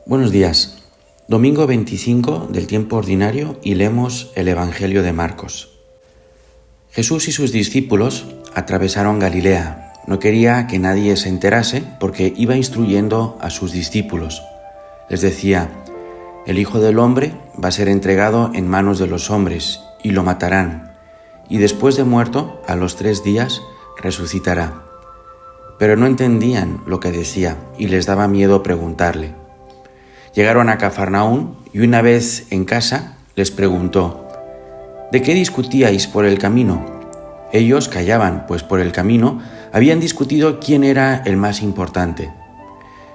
Buenos días. Domingo 25 del tiempo ordinario y leemos el Evangelio de Marcos. Jesús y sus discípulos atravesaron Galilea. No quería que nadie se enterase porque iba instruyendo a sus discípulos. Les decía: el Hijo del Hombre va a ser entregado en manos de los hombres y lo matarán, y después de muerto, a los 3 días, resucitará. Pero no entendían lo que decía y les daba miedo preguntarle. Llegaron a Cafarnaún y una vez en casa les preguntó: ¿de qué discutíais por el camino? Ellos callaban, pues por el camino habían discutido quién era el más importante.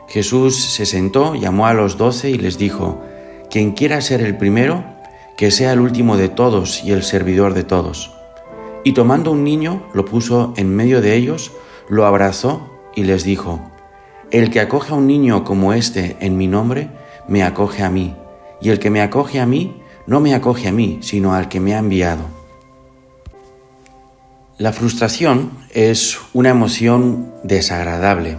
Jesús se sentó, llamó a los 12 y les dijo: quien quiera ser el primero, que sea el último de todos y el servidor de todos. Y tomando un niño, lo puso en medio de ellos, lo abrazó y les dijo: el que acoge a un niño como este en mi nombre, me acoge a mí, y el que me acoge a mí, no me acoge a mí, sino al que me ha enviado. La frustración es una emoción desagradable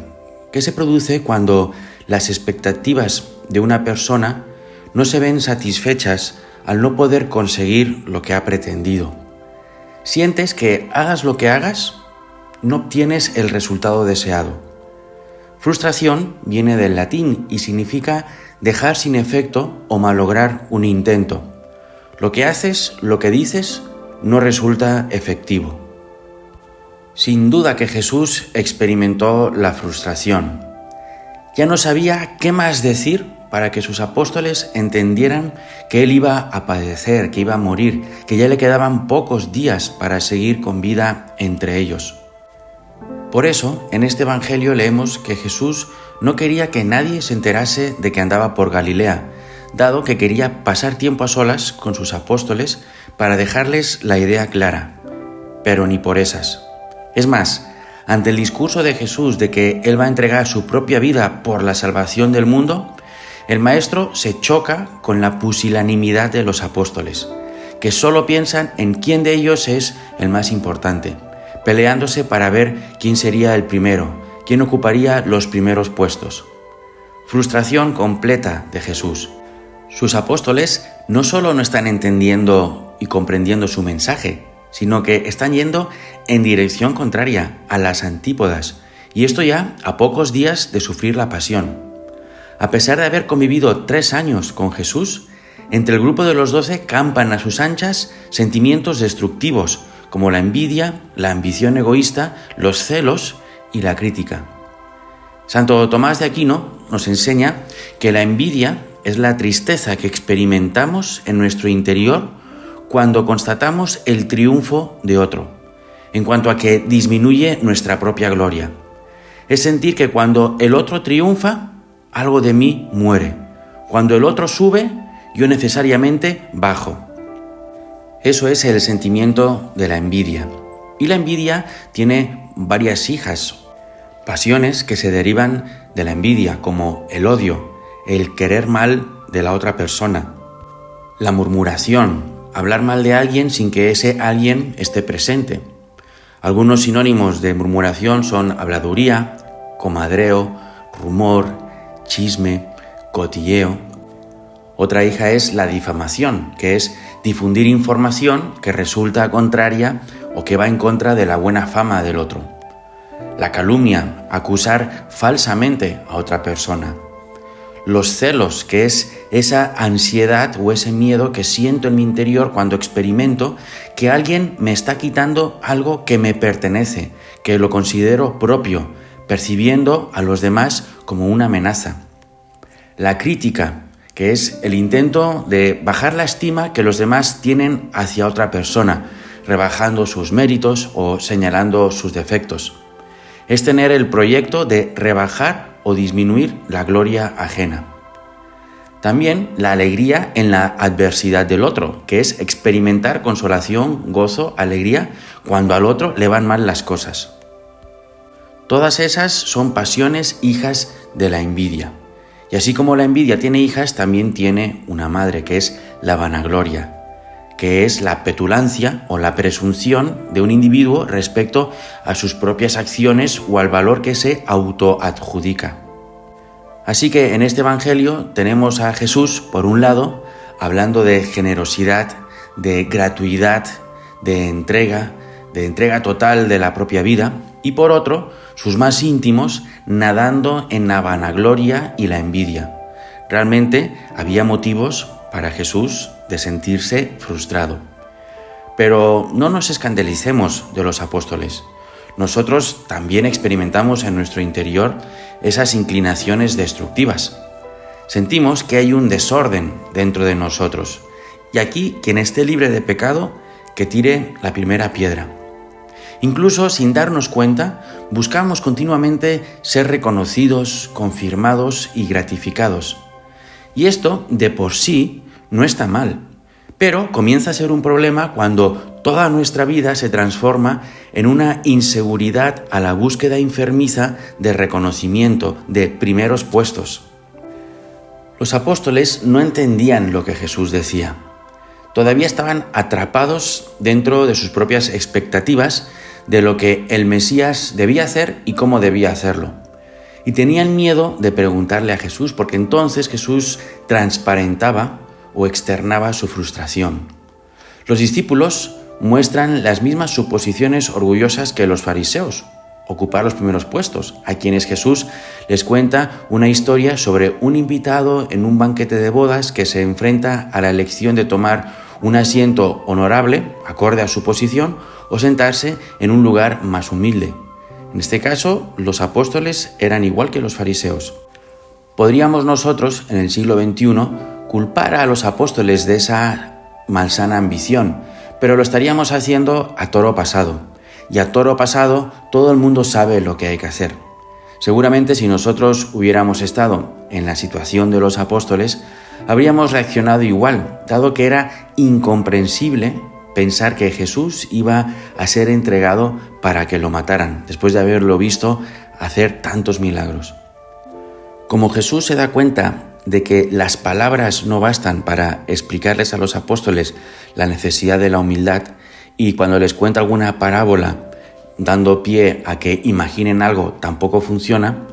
que se produce cuando las expectativas de una persona no se ven satisfechas al no poder conseguir lo que ha pretendido. Sientes que hagas lo que hagas, no obtienes el resultado deseado. Frustración viene del latín y significa dejar sin efecto o malograr un intento. Lo que haces, lo que dices, no resulta efectivo. Sin duda que Jesús experimentó la frustración. Ya no sabía qué más decir para que sus apóstoles entendieran que Él iba a padecer, que iba a morir, que ya le quedaban pocos días para seguir con vida entre ellos. Por eso, en este Evangelio leemos que Jesús no quería que nadie se enterase de que andaba por Galilea, dado que quería pasar tiempo a solas con sus apóstoles para dejarles la idea clara, pero ni por esas. Es más, ante el discurso de Jesús de que Él va a entregar su propia vida por la salvación del mundo, el Maestro se choca con la pusilanimidad de los apóstoles, que solo piensan en quién de ellos es el más importante, peleándose para ver quién sería el primero, quién ocuparía los primeros puestos. Frustración completa de Jesús. Sus apóstoles no solo no están entendiendo y comprendiendo su mensaje, sino que están yendo en dirección contraria, a las antípodas, y esto ya a pocos días de sufrir la pasión. A pesar de haber convivido 3 años con Jesús, entre el grupo de los 12 campan a sus anchas sentimientos destructivos, como la envidia, la ambición egoísta, los celos y la crítica. Santo Tomás de Aquino nos enseña que la envidia es la tristeza que experimentamos en nuestro interior cuando constatamos el triunfo de otro, en cuanto a que disminuye nuestra propia gloria. Es sentir que cuando el otro triunfa, algo de mí muere. Cuando el otro sube, yo necesariamente bajo. Eso es el sentimiento de la envidia. Y la envidia tiene varias hijas, pasiones que se derivan de la envidia, como el odio, el querer mal de la otra persona, la murmuración, hablar mal de alguien sin que ese alguien esté presente. Algunos sinónimos de murmuración son habladuría, comadreo, rumor, chisme, cotilleo. Otra hija es la difamación, que es difundir información que resulta contraria o que va en contra de la buena fama del otro. La calumnia, acusar falsamente a otra persona. Los celos, que es esa ansiedad o ese miedo que siento en mi interior cuando experimento que alguien me está quitando algo que me pertenece, que lo considero propio, percibiendo a los demás como una amenaza. La crítica, que es el intento de bajar la estima que los demás tienen hacia otra persona, rebajando sus méritos o señalando sus defectos. Es tener el proyecto de rebajar o disminuir la gloria ajena. También la alegría en la adversidad del otro, que es experimentar consolación, gozo, alegría cuando al otro le van mal las cosas. Todas esas son pasiones hijas de la envidia. Y así como la envidia tiene hijas, también tiene una madre, que es la vanagloria, que es la petulancia o la presunción de un individuo respecto a sus propias acciones o al valor que se autoadjudica. Así que en este Evangelio tenemos a Jesús, por un lado, hablando de generosidad, de gratuidad, de entrega total de la propia vida, y por otro, sus más íntimos nadando en la vanagloria y la envidia. Realmente había motivos para Jesús de sentirse frustrado. Pero no nos escandalicemos de los apóstoles. Nosotros también experimentamos en nuestro interior esas inclinaciones destructivas. Sentimos que hay un desorden dentro de nosotros. Y aquí, quien esté libre de pecado, que tire la primera piedra. Incluso sin darnos cuenta, buscamos continuamente ser reconocidos, confirmados y gratificados. Y esto, de por sí, no está mal, pero comienza a ser un problema cuando toda nuestra vida se transforma en una inseguridad a la búsqueda enfermiza de reconocimiento, de primeros puestos. Los apóstoles no entendían lo que Jesús decía. Todavía estaban atrapados dentro de sus propias expectativas de lo que el Mesías debía hacer y cómo debía hacerlo. Y tenían miedo de preguntarle a Jesús, porque entonces Jesús transparentaba o externaba su frustración. Los discípulos muestran las mismas suposiciones orgullosas que los fariseos, ocupar los primeros puestos, a quienes Jesús les cuenta una historia sobre un invitado en un banquete de bodas que se enfrenta a la elección de tomar un asiento honorable, acorde a su posición, o sentarse en un lugar más humilde. En este caso, los apóstoles eran igual que los fariseos. Podríamos nosotros, en el siglo XXI, culpar a los apóstoles de esa malsana ambición, pero lo estaríamos haciendo a toro pasado. Y a toro pasado, todo el mundo sabe lo que hay que hacer. Seguramente si nosotros hubiéramos estado en la situación de los apóstoles, habríamos reaccionado igual, dado que era incomprensible pensar que Jesús iba a ser entregado para que lo mataran, después de haberlo visto hacer tantos milagros. Como Jesús se da cuenta de que las palabras no bastan para explicarles a los apóstoles la necesidad de la humildad, y cuando les cuenta alguna parábola dando pie a que imaginen algo tampoco funciona,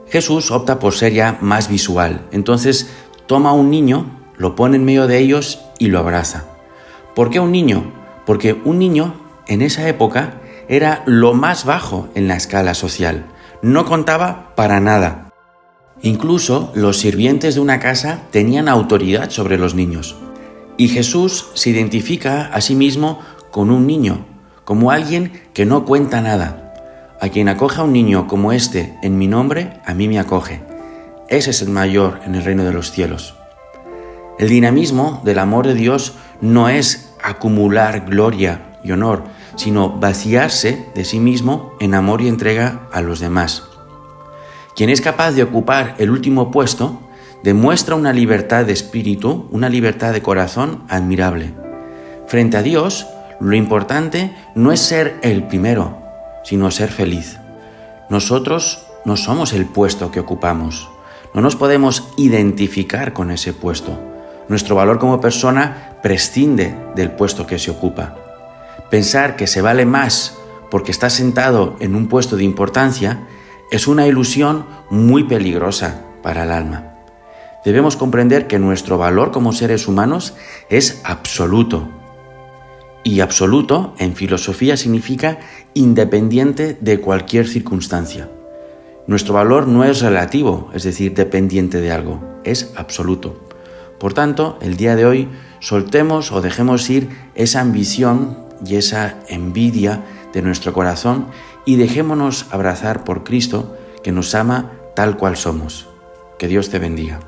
Jesús opta por ser ya más visual. Entonces toma a un niño, lo pone en medio de ellos y lo abraza. ¿Por qué un niño? Porque un niño en esa época era lo más bajo en la escala social. No contaba para nada. Incluso los sirvientes de una casa tenían autoridad sobre los niños. Y Jesús se identifica a sí mismo con un niño, como alguien que no cuenta nada. A quien acoge a un niño como este en mi nombre, a mí me acoge. Ese es el mayor en el reino de los cielos. El dinamismo del amor de Dios no es acumular gloria y honor, sino vaciarse de sí mismo en amor y entrega a los demás. Quien es capaz de ocupar el último puesto demuestra una libertad de espíritu, una libertad de corazón admirable. Frente a Dios, lo importante no es ser el primero, sino ser feliz. Nosotros no somos el puesto que ocupamos. No nos podemos identificar con ese puesto. Nuestro valor como persona prescinde del puesto que se ocupa. Pensar que se vale más porque está sentado en un puesto de importancia es una ilusión muy peligrosa para el alma. Debemos comprender que nuestro valor como seres humanos es absoluto. Y absoluto en filosofía significa independiente de cualquier circunstancia. Nuestro valor no es relativo, es decir, dependiente de algo, es absoluto. Por tanto, el día de hoy soltemos o dejemos ir esa ambición y esa envidia de nuestro corazón y dejémonos abrazar por Cristo, que nos ama tal cual somos. Que Dios te bendiga.